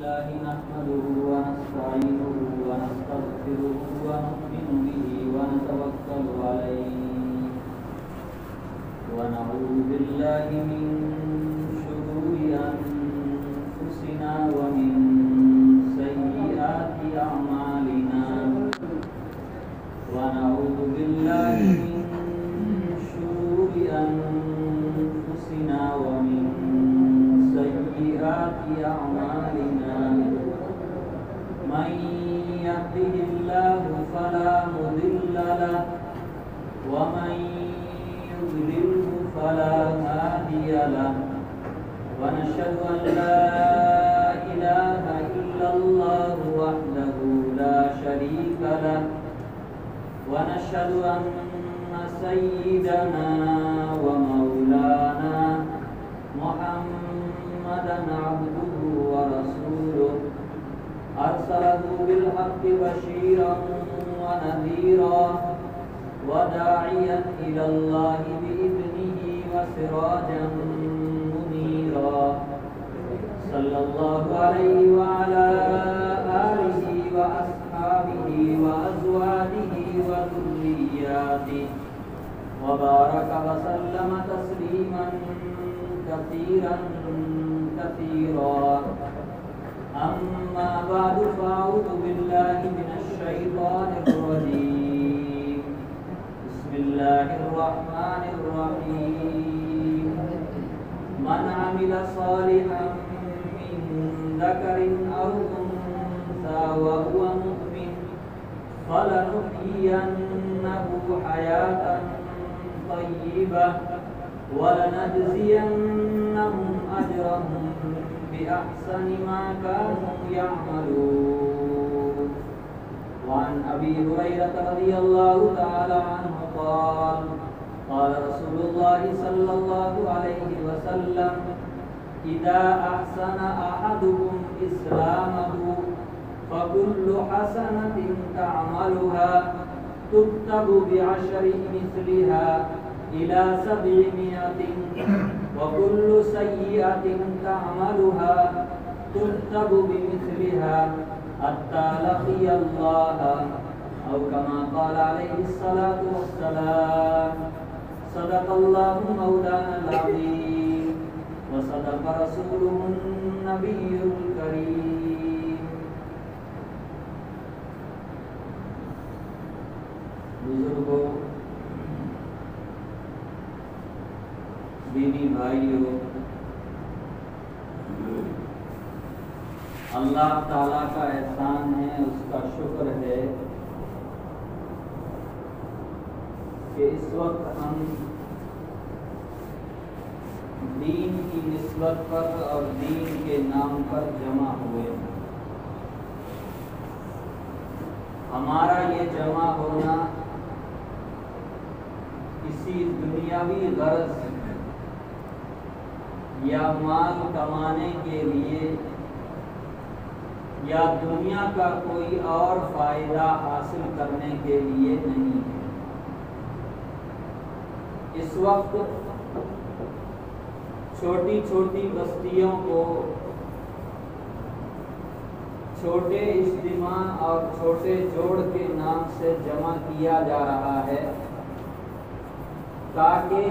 لله نحمده ونستعينه ونستغفره ونؤمن به ونتوكل عليه ونعوذ بالله من شرور أنفسنا ومن سيئات أعمالنا ونعوذ بالله من شرور أنفسنا ومن سيئات أعمالنا من يهده الله فلا مضل له ومن يضلله فلا هادي له ونشهد أن لا إله إلا الله وحده لا شريك له ونشهد أن سيدنا ومولانا محمدا عبده ورسوله أرسله بالحق بشيرا ونذيرا وداعيا إلى الله بإذنه وسراجا منيرا صلى الله عليه وعلى آله وأصحابه وأزواجه وذرياته وبارك وسلم تسليما كثيرا كثيرا أما بعد فأعوذ بالله من الشيطان الرجيم بسم الله الرحمن الرحيم من عمل صالحا من ذكر أو أنثى وهو مؤمن فلنحيينه حياة طيبة ولنجزينهم أجرهم بأحسن ما كانوا يعملون وعن أبي هريرة رضي الله تعالى عنه قال قال رسول الله صلى الله عليه وسلم إذا أحسن أحدكم إسلامه فكل حسنة تعملها تكتب بعشر مثلها إلى 700 وكل سيئة تعملها تكتب بمثلها حتى لقي الله أو كما قال عليه الصلاة والسلام صدق الله مولانا العظيم وصدق رسوله النبي الكريم. بزرگوں، دینی بھائیوں، اللہ تعالیٰ کا احسان ہے، اس کا شکر ہے کہ اس وقت ہم دین کی نسبت پر اور دین کے نام پر جمع ہوئے ہیں۔ ہمارا یہ جمع ہونا کسی دنیاوی غرض یا مال کمانے کے لیے یا دنیا کا کوئی اور فائدہ حاصل کرنے کے لیے نہیں ہے۔ اس وقت چھوٹی چھوٹی بستیوں کو چھوٹے اجتماع اور چھوٹے جوڑ کے نام سے جمع کیا جا رہا ہے تاکہ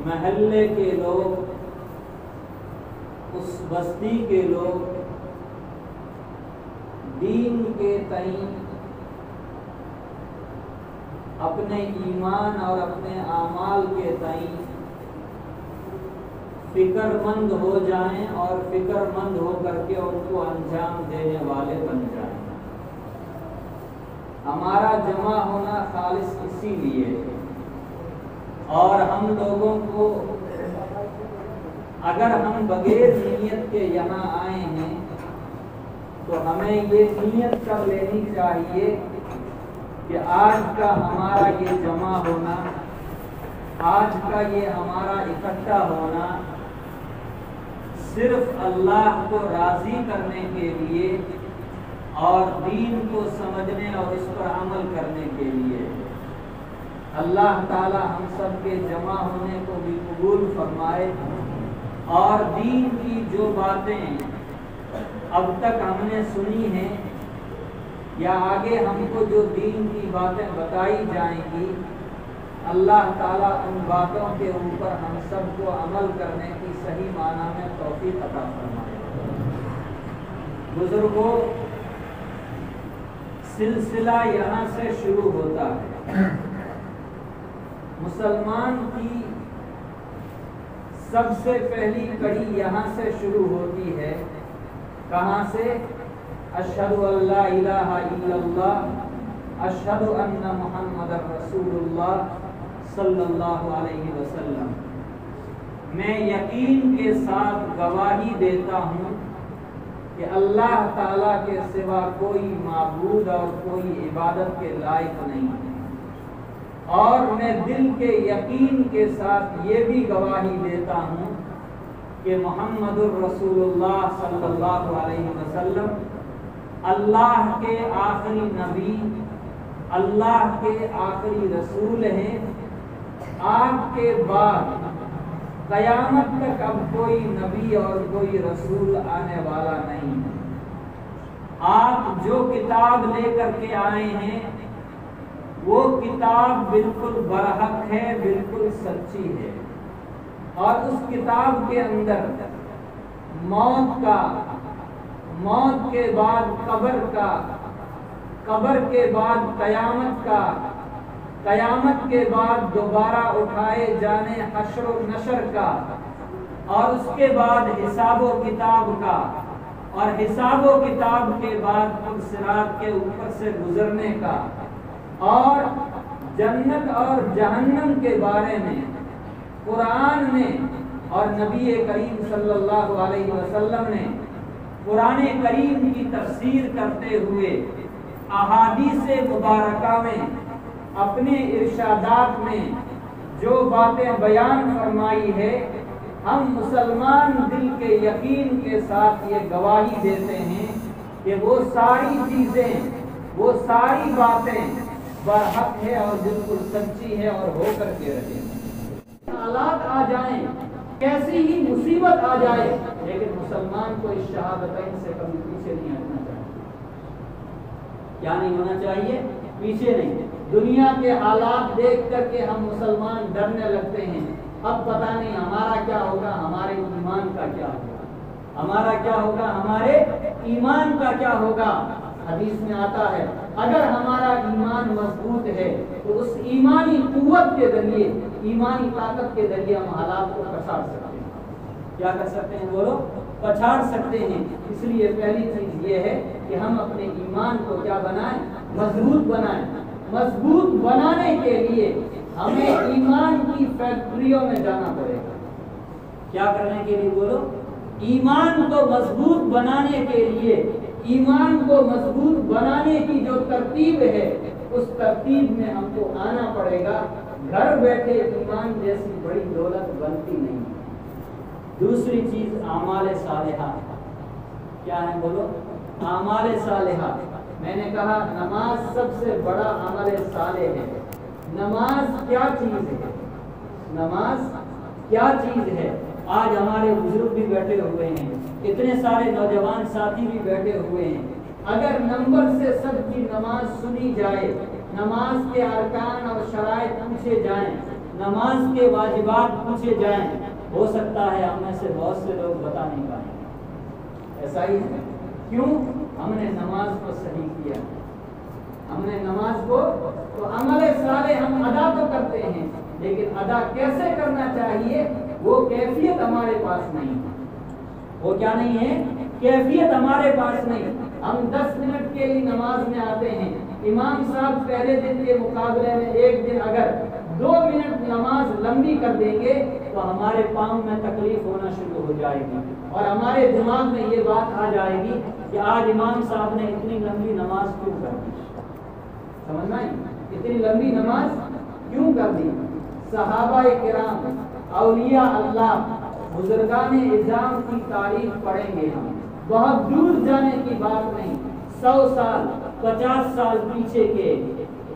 محلے کے لوگ، اس بستی کے لوگ دین کے تئیں اپنے ایمان اور اپنے اعمال کے تئیں فکر مند ہو جائیں اور فکر مند ہو کر کے ان کو انجام دینے والے بن جائیں۔ ہمارا جمع ہونا خالص اسی لیے ہے، اور ہم لوگوں کو اگر ہم بغیر نیت کے یہاں آئے ہیں تو ہمیں یہ نیت کر لینی چاہیے کہ آج کا ہمارا یہ جمع ہونا، آج کا یہ ہمارا اکٹھا ہونا صرف اللہ کو راضی کرنے کے لیے اور دین کو سمجھنے اور اس پر عمل کرنے کے لیے۔ اللہ تعالی ہم سب کے جمع ہونے کو بھی قبول فرمائے اور دین کی جو باتیں اب تک ہم نے سنی ہیں یا آگے ہم کو جو دین کی باتیں بتائی جائیں گی، اللہ تعالیٰ ان باتوں کے اوپر ہم سب کو عمل کرنے کی صحیح معنی میں توفیق عطا فرمائے۔ بزرگوں، سلسلہ یہاں سے شروع ہوتا ہے۔ مسلمان کی سب سے پہلی کڑی یہاں سے شروع ہوتی ہے۔ کہاں سے؟ اشہد ان لا الہ الا اللہ، اشہد ان محمد رسول اللہ صلی اللہ علیہ وسلم۔ میں یقین کے ساتھ گواہی دیتا ہوں کہ اللہ تعالیٰ کے سوا کوئی معبود اور کوئی عبادت کے لائق نہیں ہے، اور میں دل کے یقین کے ساتھ یہ بھی گواہی دیتا ہوں کہ محمد الرسول اللہ صلی اللہ علیہ وسلم اللہ کے آخری نبی، اللہ کے آخری رسول ہیں۔ آپ کے بعد قیامت تک اب کوئی نبی اور کوئی رسول آنے والا نہیں ہے۔ آپ جو کتاب لے کر کے آئے ہیں وہ کتاب بالکل برحق ہے، بالکل سچی ہے، اور اس کتاب کے اندر موت کے بعد قبر کا، قبر کے بعد قیامت کا، قیامت کے بعد دوبارہ اٹھائے جانے حشر و نشر کا، اور اس کے بعد حساب و کتاب کا، اور حساب و کتاب کے بعد پل صراط کے اوپر سے گزرنے کا، اور جنت اور جہنم کے بارے میں قرآن نے اور نبی کریم صلی اللہ علیہ وسلم نے قرآن کریم کی تفسیر کرتے ہوئے احادیث مبارکہ میں اپنے ارشادات میں جو باتیں بیان فرمائی ہے، ہم مسلمان دل کے یقین کے ساتھ یہ گواہی دیتے ہیں کہ وہ ساری چیزیں، وہ ساری باتیں برحق ہے اور بالکل سچی ہے اور ہو کر کے رہے۔ حالات آ جائیں، کیسی ہی مصیبت آ جائے، لیکن مسلمان کو اس شہادتین سے کبھی پیچھے نہیں ہٹنا چاہیے۔ کیا نہیں ہونا چاہیے؟ پیچھے نہیں۔ دنیا کے حالات دیکھ کر کے ہم مسلمان ڈرنے لگتے ہیں، اب پتہ نہیں ہمارا کیا ہوگا، ہمارے ایمان کا کیا ہوگا، ہمارا کیا ہوگا، ہمارے ایمان کا کیا ہوگا۔ حدیث میں آتا ہے اگر ہمارا ایمان مضبوط ہے تو اس ایمانی قوت کے ذریعے، ایمانی طاقت کے ذریعے ہم حالات کو پچھاڑ سکتے ہیں۔ کیا کر سکتے ہیں؟ بولو، پچھاڑ سکتے ہیں۔ اس لیے پہلی چیز یہ ہے کہ ہم اپنے ایمان کو کیا بنائیں؟ مضبوط بنائیں۔ مضبوط بنانے کے لیے ہمیں ایمان کی فیکٹریوں میں جانا پڑے گا۔ کیا کرنے کے لیے؟ بولو، ایمان کو مضبوط بنانے کے لیے، ایمان کو مضبوط بنانے کی جو ترتیب ہے اس ترتیب میں ہم کو آنا پڑے گا۔ گھر بیٹھے ایمان جیسی بڑی دولت بنتی نہیں۔ دوسری چیز اعمال صالحہ۔ کیا ہے؟ بولو، اعمال صالحہ۔ میں نے کہا نماز سب سے بڑا عمل صالح ہے۔ نماز کیا چیز ہے؟ نماز کیا چیز ہے؟ آج ہمارے بزرگ بھی بیٹھے ہوئے ہیں، اتنے سارے نوجوان ساتھی بھی بیٹھے ہوئے ہیں۔ اگر نمبر سے سب کی نماز سنی جائے، نماز کے ارکان اور شرائط پوچھے جائیں، نماز کے واجبات پوچھے جائیں، ہو سکتا ہے ہم میں سے بہت سے لوگ بتا نہیں پائیں۔ ایسا ہی ہے۔ کیوں؟ ہم نے نماز کو صحیح کیا، ہم نے نماز کو، تو عمل صالح ہم ادا تو کرتے ہیں، لیکن ادا کیسے کرنا چاہیے وہ کیفیت ہمارے پاس نہیں ہے۔ وہ کیا نہیں ہے؟ کیفیت ہمارے پاس نہیں۔ ہم 10 منٹ کے لیے نماز میں آتے ہیں، امام صاحب پہلے دن کے مقابلے میں ایک دن اگر 2 منٹ نماز لمبی کر دیں گے تو ہمارے پاؤں میں تکلیف ہونا شروع ہو جائے گی، اور ہمارے دماغ میں یہ بات آ جائے گی کہ آج امام صاحب نے اتنی لمبی نماز کیوں کر دی؟ سمجھنا ہے؟ اتنی لمبی نماز کیوں کر دی؟ صحابہ کرام، اولیاء اللہ، بزرگان اعظام کی تاریخ پڑھیں گے ہم، بہت دور جانے کی بات نہیں، 100 سال 50 سال پیچھے کے،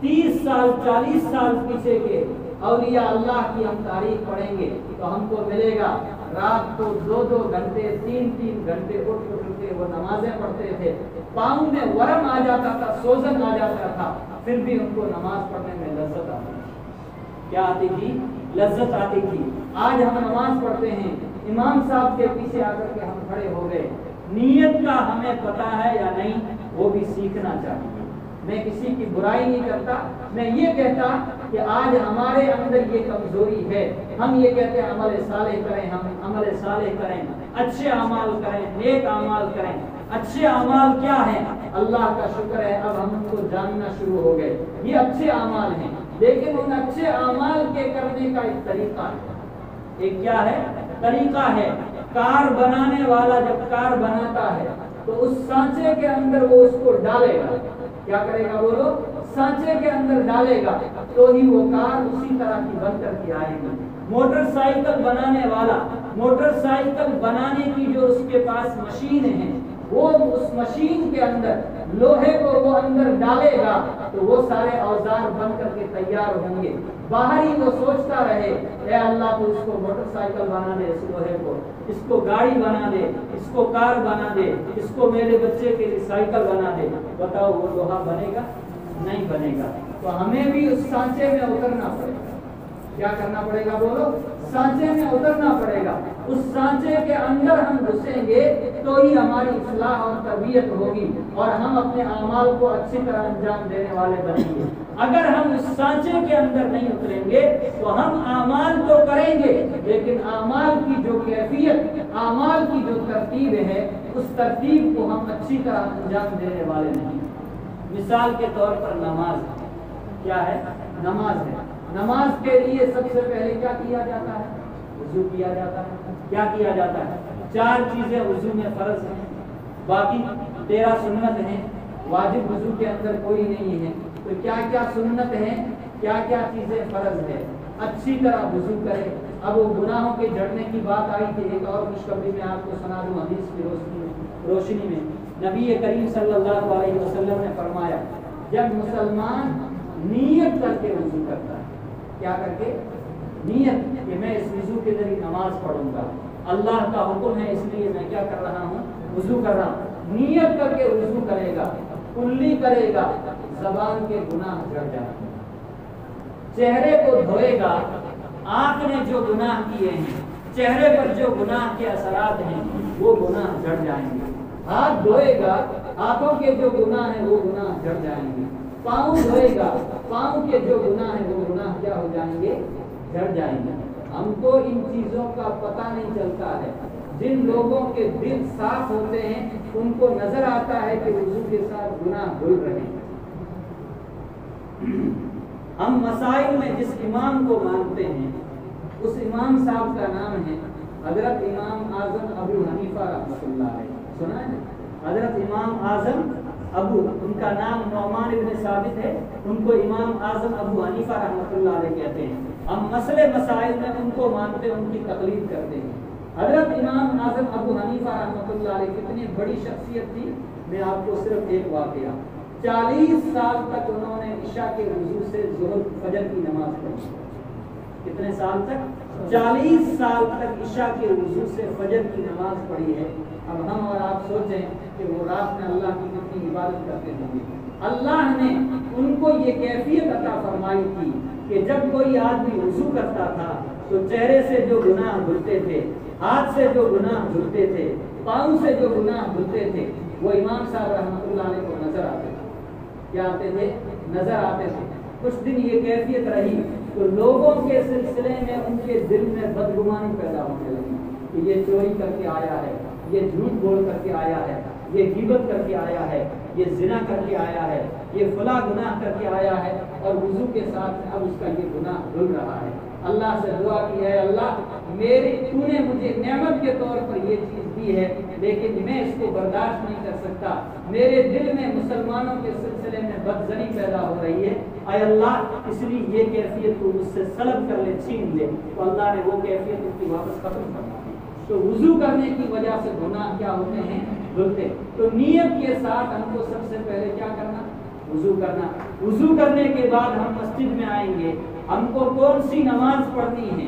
30 سال 40 سال پیچھے کے اولیاء اللہ کی ہم تاریخ پڑھیں گے تو ہم کو ملے گا رات کو 2-2 گھنٹے 3-3 گھنٹے اٹھ کے وہ نمازیں پڑھتے تھے، پاؤں میں ورم آ جاتا تھا، سوزن آ جاتا تھا، پھر بھی ان کو نماز پڑھنے میں لذت آتی تھی۔ کیا آتی تھی؟ لذت آتی تھی۔ آج ہم نماز پڑھتے ہیں، امام صاحب کے پیچھے آ کر کے ہم کھڑے ہو گئے، نیت کا ہمیں پتہ ہے یا نہیں وہ بھی سیکھنا چاہیے۔ میں کسی کی برائی نہیں کرتا، میں یہ کہتا کہ آج ہمارے اندر یہ کمزوری ہے، ہم یہ کہتے ہیں عمل صالح کریں، ہم عمل صالح کریں، اچھے اعمال کریں، نیک اعمال کریں۔ اچھے اعمال کیا ہیں؟ اللہ کا شکر ہے اب ہم ان کو جاننا شروع ہو گئے، یہ اچھے اعمال ہیں، لیکن ان اچھے اعمال کے کرنے کا ایک طریقہ ہے۔ ایک کیا ہے؟ طریقہ ہے۔ کار بنانے والا جب کار بناتا ہے تو اس سانچے کے اندر وہ اس کو ڈالے گا، کیا کرے گا؟ بولو، سانچے کے اندر ڈالے گا تو ہی وہ کار اسی طرح کی بن کر کے آئے گی۔ موٹر سائیکل بنانے والا موٹر سائیکل بنانے کی جو اس کے پاس مشین ہے، وہ اس مشین کے اندر لوہے کو وہ اندر ڈالے گا تو وہ سارے اوزار بن کر کے تیار ہوں گے۔ باہر ہی وہ سوچتا رہے اے اللہ تو اس کو موٹر سائیکل بنا دے، اس لوہے کو، اس کو گاڑی بنا دے، اس کو کار بنا دے، اس کو میرے بچے کے لیے سائیکل بنا دے، بتاؤ وہ لوہا بنے گا؟ نہیں بنے گا۔ تو ہمیں بھی اس سانچے میں اترنا پڑے گا۔ کیا کرنا پڑے گا؟ بولو، سانچے میں اترنا پڑے گا۔ اس سانچے کے اندر ہم گھسیں گے تو ہی ہماری اصلاح اور تربیت ہوگی اور ہم اپنے اعمال کو اچھی طرح انجام دینے والے بنیں گے۔ اگر ہم اس سانچے کے اندر نہیں اتریں گے تو ہم اعمال تو کریں گے، لیکن اعمال کی جو کیفیت، اعمال کی جو ترتیب ہے، اس ترتیب کو ہم اچھی طرح انجام دینے والے نہیں۔ مثال کے طور پر نماز کیا ہے؟ نماز ہے۔ نماز کے لیے سب سے پہلے کیا کیا جاتا ہے؟ وضو کیا جاتا ہے۔ کیا کیا جاتا ہے؟ 4 چیزیں وضو میں فرض ہیں، باقی 13 سنت ہیں، واجب وضو کے اندر کوئی نہیں ہے۔ تو کیا کیا سنت ہیں، کیا کیا چیزیں فرض ہے؟ اچھی طرح وضو کرے۔ اب وہ گناہوں کے جھڑنے کی بات آئی تھی، ایک اور خوشخبری میں آپ کو سنا دوں حدیث کی روشنی میں۔ نبی کریم صلی اللہ علیہ وسلم نے فرمایا جب مسلمان نیت کر کے وضو کرتا ہے، کیا کر کے؟ نیت کہ میں اس وضو کے ذریعے نماز پڑھوں گا، اللہ کا حکم ہے اس لیے میں کیا کر رہا ہوں؟ وضو کر رہا ہوں۔ نیت کر کے وضو کرے گا، کلی کرے گا، زبان کے گناہ جھڑ جائیں گے، چہرے کو دھوئے گا، آنکھ نے جو گناہ کیے ہیں، چہرے پر جو گناہ کے اثرات ہیں وہ گناہ جھڑ جائیں گے، ہاتھ دھوئے گا، ہاتھوں کے جو گناہ ہیں وہ گناہ جھڑ جائیں گے، پاؤں دھوئے گا، پاؤں کے جو گناہ ہیں وہ گناہ کیا ہو جائیں گے؟ جھڑ جائیں گے۔ ہم کو ان چیزوں کا پتہ نہیں چلتا ہے۔ جن لوگوں کے دل صاف ہوتے ہیں ان کو نظر آتا ہے کہ وضو کے ساتھ گناہ دھل رہے ہیں۔ ہم مسائل میں جس امام کو مانتے ہیں اس امام صاحب کا نام ہے حضرت امام اعظم ابو حنیفہ رحمۃ اللہ علیہ۔ سنا ہے؟ حضرت امام اعظم ان کا نام نعمان ابن ثابت ہے، ان کو امام اعظم ابو حنیفہ رحمۃ اللہ علیہ کہتے ہیں۔ ہم مسئلے مسائل میں ان کو مانتے ہیں، ان کی تقلید کرتے ہیں۔ حضرت امام اعظم ابو حنیفہ رحمۃ اللہ علیہ کتنی بڑی شخصیت تھی، میں آپ کو صرف ایک واقعہ، 40 سال تک انہوں نے عشاء کے وضو سے ظہر فجر کی نماز پڑھی۔ کتنے سال تک؟ 40 سال تک عشاء کے وضو سے فجر کی نماز پڑھی ہے۔ اب ہم اور آپ سوچیں کہ وہ رات میں اللہ کی کتنی عبادت کرتے ہوں گے۔ اللہ نے ان کو یہ کیفیت عطا فرمائی تھی کہ جب کوئی آدمی وضو کرتا تھا تو چہرے سے جو گناہ دھلتے تھے، ہاتھ سے جو گناہ دھلتے تھے، پاؤں سے جو گناہ دھلتے تھے، وہ امام صاحب رحمۃ اللہ علیہ کو نظر آتے تھے۔ کیا آتے تھے؟ نظر آتے تھے۔ کچھ دن یہ کیفیت رہی تو لوگوں کے سلسلے میں ان کے دل میں بدگمانی پیدا ہونے لگی کہ یہ چوری کر کے آیا ہے، یہ جھوٹ بول کر کے آیا ہے، یہ غیبت کر کے آیا ہے، یہ زنا کر کے آیا ہے، یہ فلاں گناہ کر کے آیا ہے، اور وضو کے ساتھ اب اس کا یہ گناہ دھل رہا ہے۔ اللہ سے دعا کی ہے اللہ تو نے مجھے نعمت کے طور پر یہ چیز دی ہے لیکن میں اس کو برداشت نہیں کر سکتا، میرے دل میں مسلمانوں کے سلسلے میں بدزنی پیدا ہو رہی ہے، اے اللہ اس لیے یہ کیفیت تو مجھ سے سلب کر لے، چھین لے۔ تو اللہ نے وہ کیفیت اس کی واپس ختم کر دی۔ تو وضو کرنے کی وجہ سے گناہ کیا ہوتے ہیں؟ دھلتے۔ تو نیت کے ساتھ ہم کو سب سے پہلے کیا کرنا؟ وضو کرنا۔ وضو کرنے کے بعد ہم مسجد میں آئیں گے، ہم کو کون سی نماز پڑھنی ہے،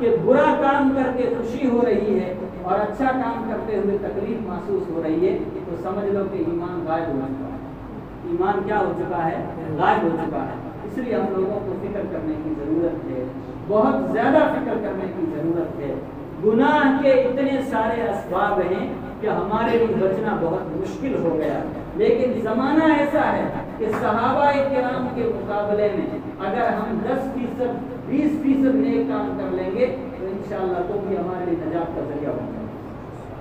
کہ برا کام کر کے خوشی ہو رہی ہے اور اچھا کام کرتے ہوئے تکلیف محسوس ہو رہی ہے تو سمجھ لو کہ ایمان غائب ہو چکا ہے، ایمان کیا ہو چکا ہے؟ غائب ہو چکا ہے۔ اس لیے ہم لوگوں کو فکر کرنے کی ضرورت ہے، بہت زیادہ فکر کرنے کی ضرورت ہے۔ گناہ کے اتنے سارے اسباب ہیں کہ ہمارے لیے بچنا بہت مشکل ہو گیا، لیکن زمانہ ایسا ہے کہ صحابہ کرام کے مقابلے میں اگر ہم 10%، 20% نیک کام کر لیں گے تو انشاءاللہ تو بھی ہمارے لیے نجات کا ذریعہ بن جائے گا۔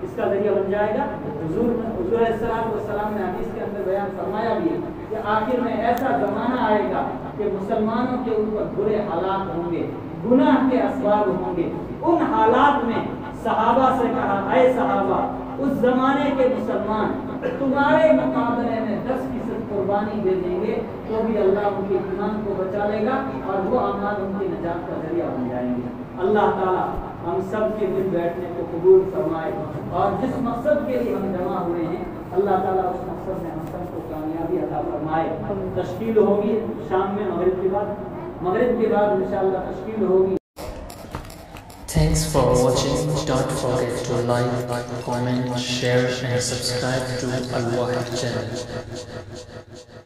اس کا ذریعہ بن جائے گا۔ حضور علیہ السلام نے حدیث کے اندر بیان فرمایا بھی ہے کہ آخر میں ایسا زمانہ آئے گا کہ مسلمانوں کے اوپر برے حالات ہوں گے، گناہ کے اسباب ہوں گے۔ ان حالات میں صحابہ سے کہا، اے صحابہ، اس زمانے کے مسلمان تمہارے مقابلے میں 10% قربانی دے دیں گے تو بھی اللہ ان کے ایمان کو بچا لے گا اور وہ اعمال ان کی نجات کا ذریعہ بن جائیں گے۔ اللہ تعالیٰ ہم سب کے دل بیٹھنے کو قبول فرمائے اور جس مقصد کے لیے ہم جمع ہوئے ہیں اللہ تعالیٰ اس مقصد میں ہم سب کو کامیابی عطا فرمائے۔ تشکیل ہوگی شام میں مغرب کے بعد انشاءاللہ تشکیل ہوگی۔ Thanks for watching. Don't forget to like, comment, share and subscribe to Al Wahid channel.